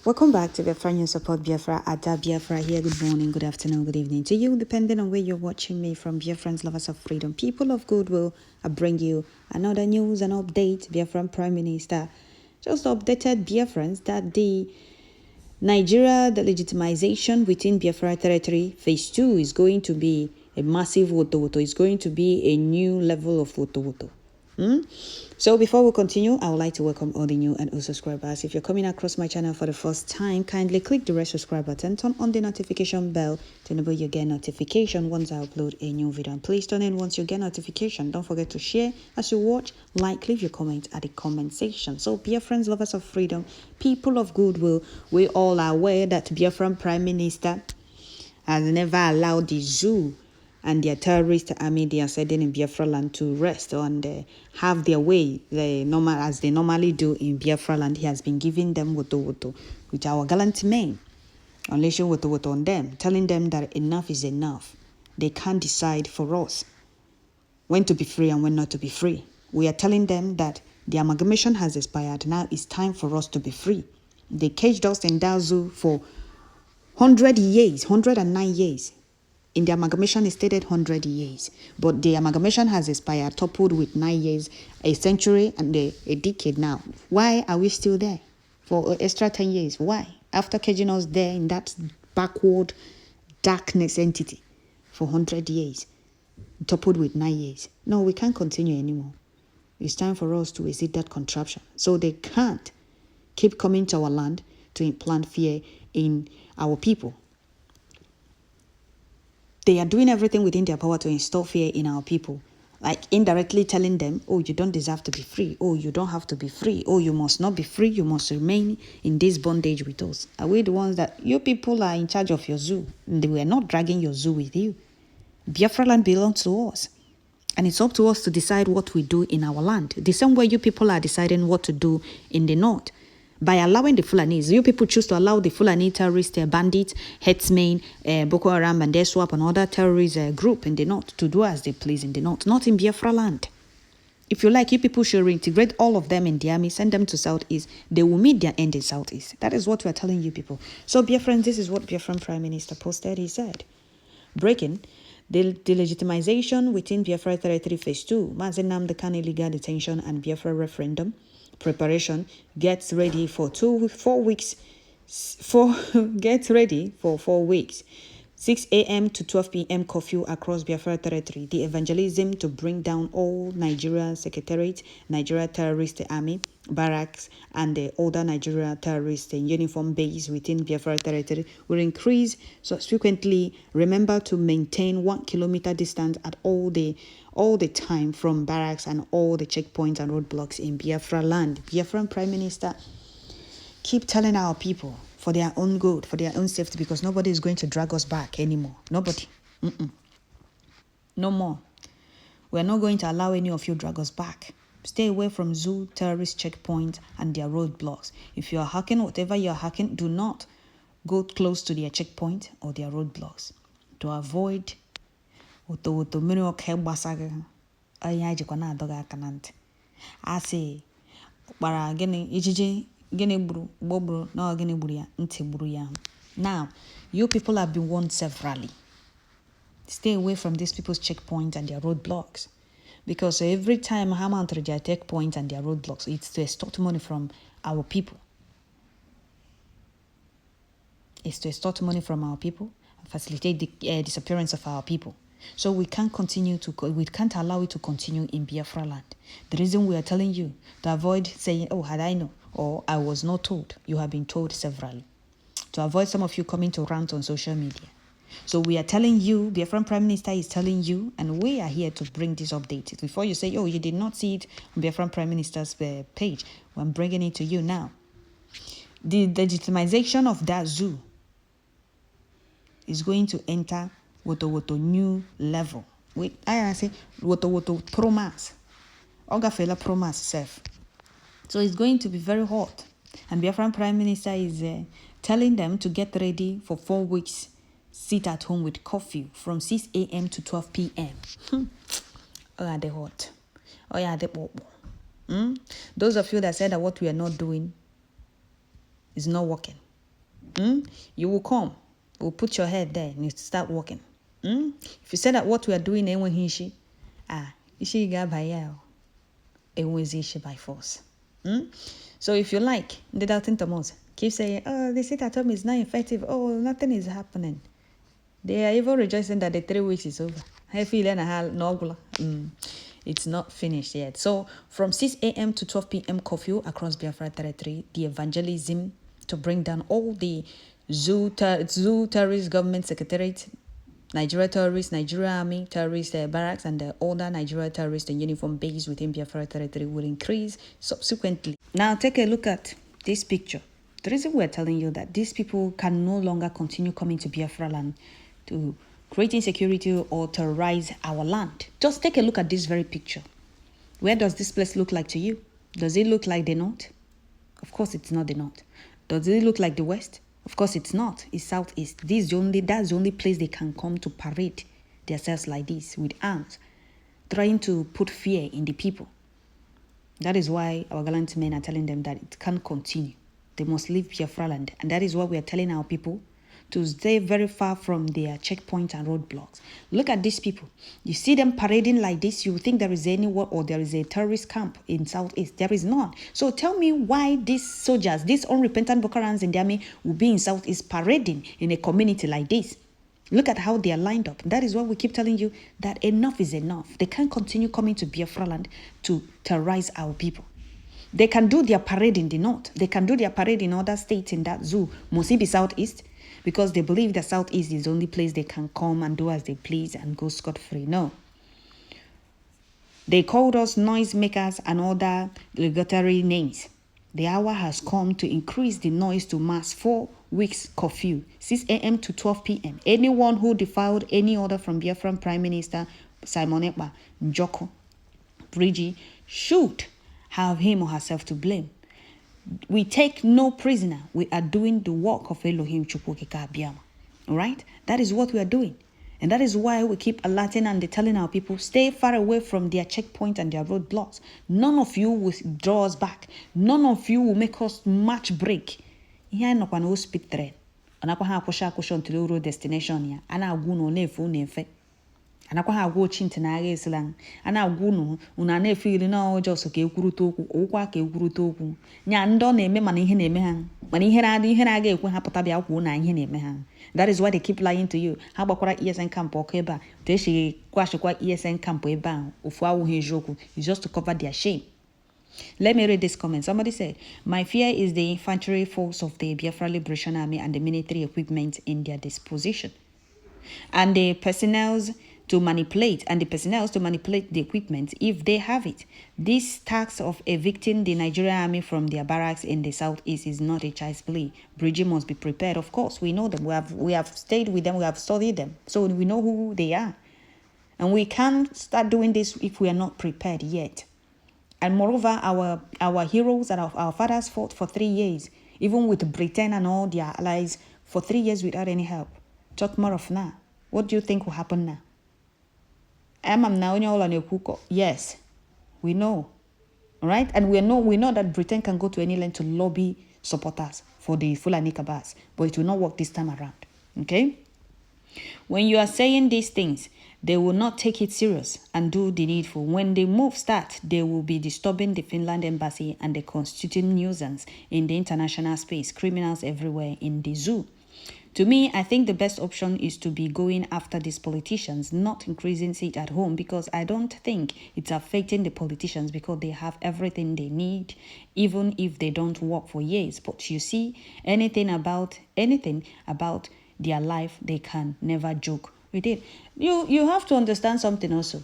Welcome back to Biafra News Support Biafra. Ada Biafra here. Good morning, good afternoon, good evening to you, depending on where you're watching me from. Biafrans, lovers of freedom, people of goodwill. I bring you another news and update. Biafran Prime Minister just updated Biafrans that the Nigeria, the legitimization within Biafra territory, phase 2 is going to be a massive Wotowoto. It's going to be a new level of Wotowoto. So before we continue, I would like to welcome all the new and old subscribers. If you're coming across my channel for the first time, kindly click the red subscribe button, turn on the notification bell to enable you get notification once I upload a new video. And please turn in once you get notification. Don't forget to share as you watch, like, leave your comment at the comment section. So Biafrans, lovers of freedom, people of goodwill, we all are aware that Biafran Prime Minister has never allowed the zoo and their terrorist army they are sending in Biafra land to rest and have their way as they normally do in Biafra land. He has been giving them Wotowoto, which our gallant men, unleashing Wotowoto on them, telling them that enough is enough. They can't decide for us when to be free and when not to be free. We are telling them that the amalgamation has expired. Now it's time for us to be free. They caged us in that zoo for 100 years, 109 years. In the amalgamation, it stated 100 years. But the amalgamation has expired, toppled with 9 years, a century, and a decade now. Why are we still there for an extra 10 years? Why? After caging us there in that backward darkness entity for 100 years, toppled with 9 years. No, we can't continue anymore. It's time for us to exit that contraption. So they can't keep coming to our land to implant fear in our people. They are doing everything within their power to instill fear in our people, like indirectly telling them, oh, you don't deserve to be free. Oh, you don't have to be free. Oh, you must not be free. You must remain in this bondage with us. Are we the ones that you people are in charge of your zoo? We are not dragging your zoo with you. Biafra land belongs to us. And it's up to us to decide what we do in our land. The same way you people are deciding what to do in the north. By allowing the Fulanis, you people choose to allow the Fulani terrorists, bandits, headsmen, Boko Haram and Deswap and other terrorist group in the north to do as they please in the north, not in Biafra land. If you like, you people should reintegrate all of them in the army, send them to southeast. They will meet their end in southeast. That is what we are telling you people. So Biafrans, this is what Biafran Prime Minister posted. He said, breaking, the legitimization within Biafra territory phase 2, Mazi Nnamdi Kanu illegal detention and Biafra referendum preparation gets ready for 4 weeks. Get ready for 4 weeks. 6 a.m. to 12 p.m. curfew across Biafra territory. The evangelism to bring down all Nigeria secretariat, Nigeria terrorist army, barracks, and the older Nigeria terrorist uniform base within Biafra territory will increase subsequently. Remember to maintain 1 kilometer distance at all the time from barracks and all the checkpoints and roadblocks in Biafra land. Biafran Prime Minister keep telling our people for their own good, for their own safety, because nobody is going to drag us back anymore. Nobody. No more. We're not going to allow any of you drag us back. Stay away from zoo, terrorist checkpoints, and their roadblocks. If you are hacking, whatever you are hacking, do not go close to their checkpoint or their roadblocks to avoid Wotowoto mmiri oke gbasaga onye ajikwa na adoga aka na ntị. Asị kpara gịnị ijiji gịnị gburu gbogburu na gịnị gburu ya ntị gburu ya. Now, you people have been warned severally. Stay away from these people's checkpoints and their roadblocks. Because every time Hama enter their checkpoints and their roadblocks, it's to extort money from our people. It's to extort money from our people and facilitate the disappearance of our people. So we can't allow it to continue in Biafra land. The reason we are telling you to avoid saying, oh, had I know, or I was not told. You have been told severally. To avoid some of you coming to rant on social media. So we are telling you, Biafran Prime Minister is telling you, and we are here to bring this update. Before you say, oh, you did not see it on Biafran Prime Minister's page, well, I'm bringing it to you now. The legitimization of that zoo is going to enter Wotowoto new level. I say Wotowoto promise. Ogafela promise self. So it's going to be very hot. And Biafran Prime Minister is telling them to get ready for 4 weeks. Sit at home with curfew from 6 a.m. to 12 p.m. Oh, yeah, they hot. Oh, yeah, they pop. Those of you that said that what we are not doing is not working. You will come. We'll put your head there and you start walking. If you say that what we are doing, ishi gabaya, ishi by force. So if you like, the doubting Thomas keep saying, oh, the sit at home is not effective. Oh, nothing is happening. They are even rejoicing that the 3 weeks is over. It's not finished yet. So from 6 a.m. to 12 p.m. curfew across Biafra territory, the evangelism to bring down all the zoo terrorist government secretariat, Nigeria terrorists, Nigeria army terrorists, barracks, and the older Nigeria terrorists and uniform base within Biafra territory will increase subsequently. Now take a look at this picture. The reason we're telling you that these people can no longer continue coming to Biafra land to create insecurity or terrorize our land. Just take a look at this very picture. Where does this place look like to you? Does it look like the north? Of course it's not the north. Does it look like the west? Of course it's not. It's southeast. That's the only place they can come to parade themselves like this with arms, trying to put fear in the people. That is why our gallant men are telling them that it can't continue. They must leave Biafra land. And that is why we are telling our people to stay very far from their checkpoints and roadblocks. Look at these people. You see them parading like this, you think there is any war or there is a terrorist camp in Southeast. There is none. So tell me why these soldiers, these unrepentant Boko Harams in the army will be in Southeast parading in a community like this. Look at how they are lined up. That is why we keep telling you that enough is enough. They can't continue coming to Biafra land to terrorize our people. They can do their parade in the north. They can do their parade in other states in that zoo. Must it be Southeast? Because they believe that Southeast is the only place they can come and do as they please and go scot-free. No. They called us noisemakers and other derogatory names. The hour has come to increase the noise to mass 4 weeks curfew, 6 a.m. to 12 p.m. Anyone who defiled any order from Biafran Prime Minister Simon Ekpa Njoko Brigi should have him or herself to blame. We take no prisoner. We are doing the work of Elohim Chukwukika Abiyama. All right? That is what we are doing. And that is why we keep alerting and telling our people, stay far away from their checkpoint and their roadblocks. None of you will draw us back. None of you will make us match break. Here no kwa no speed train. Anakwa ha akwosha until the road destination ya. Ana agwu no nefu nefe. Anakwa ha agwu chinti na agha esilang. Ana agwu no una nefu ili na ojo so ka ekwuruta okwu. Okwa ka ekwuruta okwu. Nya ndo na-eme mana ihe na-eme ha. Mana ihe na-aga ekwe ha pụta bịa kwuo na ihe na-eme ha. That is why they keep lying to you. Ha gbakwara ESN camp ọkụ ebe a. Teshi kwashikwa ESN camp ebe a. Ofu awughị eziokwu. It's just to cover their shame. Let me read this comment. Somebody said, my fear is the infantry force of the Biafra Liberation Army and the military equipment in their disposition. And the personnel to manipulate the equipment if they have it. This task of evicting the Nigerian army from their barracks in the southeast is not a child's play. Bridget must be prepared. Of course, we know them. We have stayed with them. We have studied them. So we know who they are. And we can't start doing this if we are not prepared yet. And moreover, our heroes and our fathers fought for 3 years, even with Britain and all their allies, for 3 years without any help. Talk more of now. What do you think will happen now? Yes, we know. All right? And we know that Britain can go to any length to lobby supporters for the Fulani Kabas, but it will not work this time around. Okay? When you are saying these things, they will not take it serious and do the needful. When the move starts, they will be disturbing the Finland embassy and the constituting nuisance in the international space, criminals everywhere in the zoo. To me, I think the best option is to be going after these politicians, not increasing it at home, because I don't think it's affecting the politicians because they have everything they need, even if they don't work for years. But you see, anything about their life, they can never joke with it. You have to understand something also.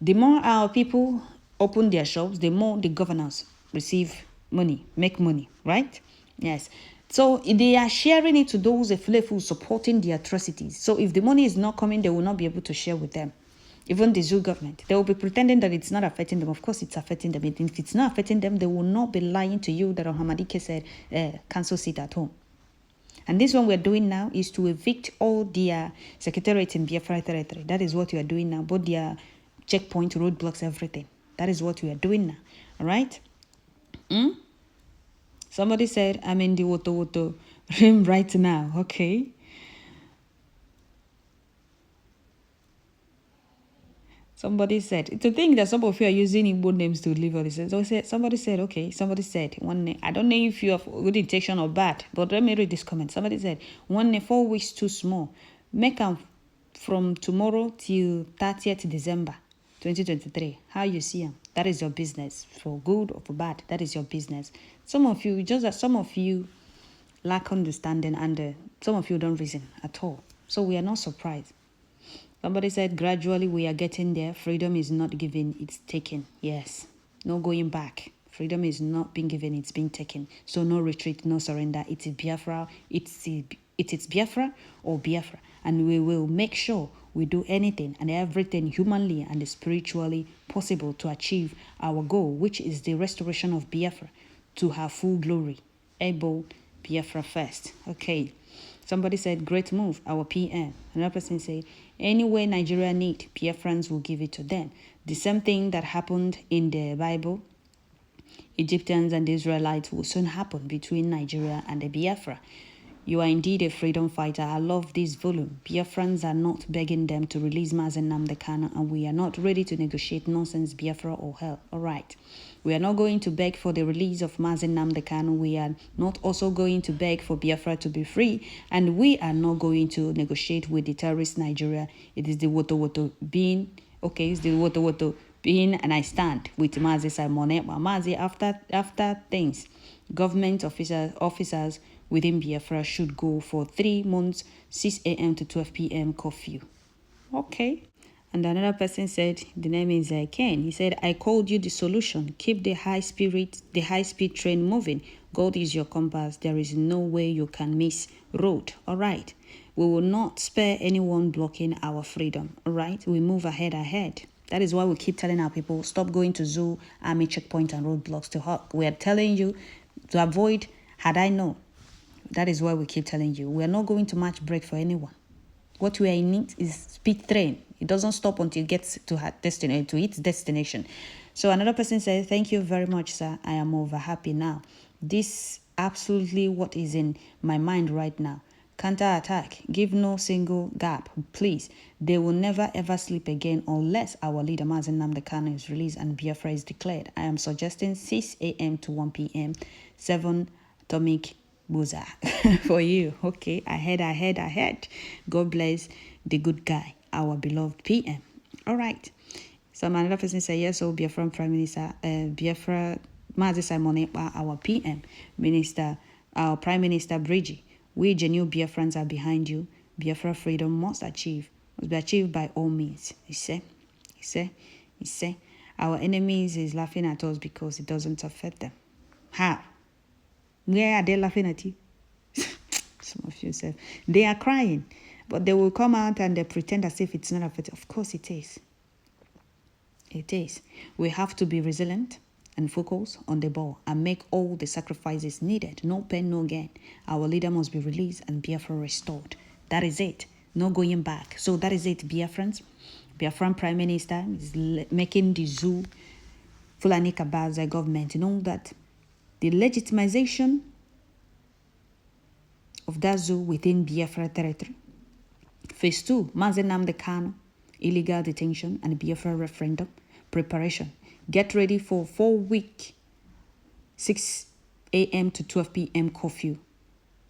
The more our people open their shops, the more the governors receive money, make money, right? Yes. So they are sharing it to those who supporting the atrocities. So if the money is not coming, they will not be able to share with them. Even the zoo government, they will be pretending that it's not affecting them. Of course, it's affecting them. If it's not affecting them, they will not be lying to you that Hamadike said, cancel sit at home. And this one we're doing now is to evict all their secretariat in Biafra territory. That is what we are doing now. Both their checkpoint, roadblocks, everything. That is what we are doing now. All right? Somebody said, I'm in the Wotowoto Him right now, okay? Somebody said, to think that some of you are using Igbo names to live on this. So somebody said, okay, somebody said, one name. I don't know if you have good intention or bad, but let me read this comment. Somebody said, 1 name, 4 weeks too small. Make them from tomorrow till 30th December 2023. How you see them? That is your business. For good or for bad, that is your business. Some of you, just that some of you lack understanding and some of you don't reason at all. So we are not surprised. Somebody said, gradually we are getting there. Freedom is not given, it's taken. Yes, no going back. Freedom is not being given, it's being taken. So no retreat, no surrender. It's Biafra, it's Biafra or Biafra. And we will make sure we do anything and everything humanly and spiritually possible to achieve our goal, which is the restoration of Biafra to her full glory. Able Biafra first. Okay. Somebody said, great move, our PM. Another person said, anywhere Nigeria need, Biafrans will give it to them. The same thing that happened in the Bible, Egyptians and the Israelites will soon happen between Nigeria and the Biafra. You are indeed a freedom fighter. I love this volume. Biafrans are not begging them to release Mazen Nnamdi Kanu, and we are not ready to negotiate nonsense Biafra or hell. All right. We are not going to beg for the release of Mazen Nnamdi Kanu. We are not also going to beg for Biafra to be free, and we are not going to negotiate with the terrorist Nigeria. It is the Wotowoto being, okay, it's the Wotowoto being, and I stand with Mazi Simon. Mazi, after things, government officers within Biafra should go for 3 months, 6 a.m. to 12 p.m. curfew. Okay. And another person said, the name is Ken. He said, I called you the solution. Keep the high speed train moving. God is your compass. There is no way you can miss road. All right. We will not spare anyone blocking our freedom. All right. We move ahead. That is why we keep telling our people, stop going to zoo, army checkpoint and roadblocks to hug. We are telling you to avoid, had I known. That is why we keep telling you. We are not going to match break for anyone. What we are in need is speed train. It doesn't stop until it gets to its destination. So another person says, thank you very much, sir. I am over happy now. This absolutely what is in my mind right now. Counter-attack. Give no single gap, please. They will never ever sleep again unless our leader Mazen Nnamdi Kanu is released and Biafra is declared. I am suggesting 6 a.m. to 1 p.m. 7 atomic boozer for you. Okay, ahead. God bless the good guy, our beloved PM. All right. So another person said, yes, so Biafra Prime Minister, Biafra Mazi Simon Ekpa, our PM Minister, our Prime Minister Bridgie. We genuine Biafrans are behind you. Biafra freedom must be achieved by all means. He said, our enemies is laughing at us because it doesn't affect them. How? Where are they laughing at you? Some of you said they are crying, but they will come out and they pretend as if it's not affected. Of course it is. It is. We have to be resilient and focus on the ball and make all the sacrifices needed. No pain, no gain. Our leader must be released and Biafra restored. That is it. No going back. So that is it, Biafrans. Biafran Prime Minister is making the zoo Fulani Kabaza government. You know that the legitimization of that zoo within Biafra territory. Phase 2, Mazen Nnamdi Kanu, illegal detention and Biafra referendum preparation. Get ready for 4-week 6 a.m. to 12 p.m. curfew.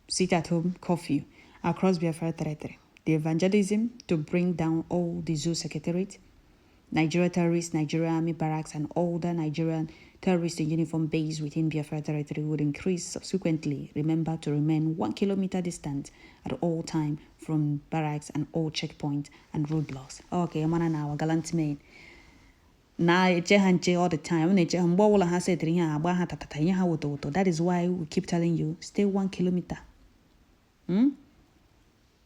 Sit at home curfew across Biafra territory. The evangelism to bring down all the zoo secretariat, Nigeria terrorists, Nigeria army barracks, and all the Nigerian terrorists in uniform base within Biafra territory would increase subsequently. Remember to remain 1 kilometer distant at all time from barracks and all checkpoints and roadblocks. Okay, I'm on our gallant men. Now all the time. That is why we keep telling you, stay 1 kilometer.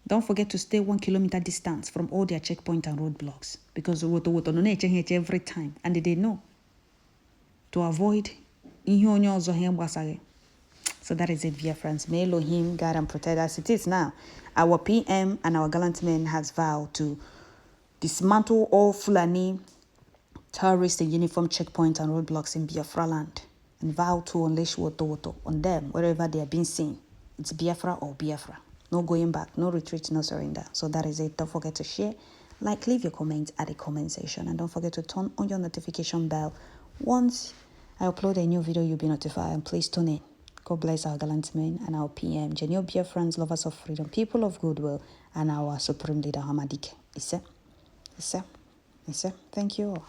Don't forget to stay 1 kilometer distance from all their checkpoints and roadblocks. Because Wotowoto no every time. And they know to avoid so that is it, Biafrans. May Elohim guide and protect us. It is now. Our PM and our gallant men has vowed to dismantle all Fulani terrorists in uniform checkpoints and roadblocks in Biafra land and vow to unleash Wotowoto on them wherever they are being seen. It's Biafra or Biafra. No going back, no retreat, no surrender. So that is it. Don't forget to share, like, leave your comments at the comment section, and don't forget to turn on your notification bell. Once I upload a new video, you'll be notified, and please tune in. God bless our gallant men and our PM, genuine Biafrans, lovers of freedom, people of goodwill, and our supreme leader, Hamadike. Ise. Thank you all.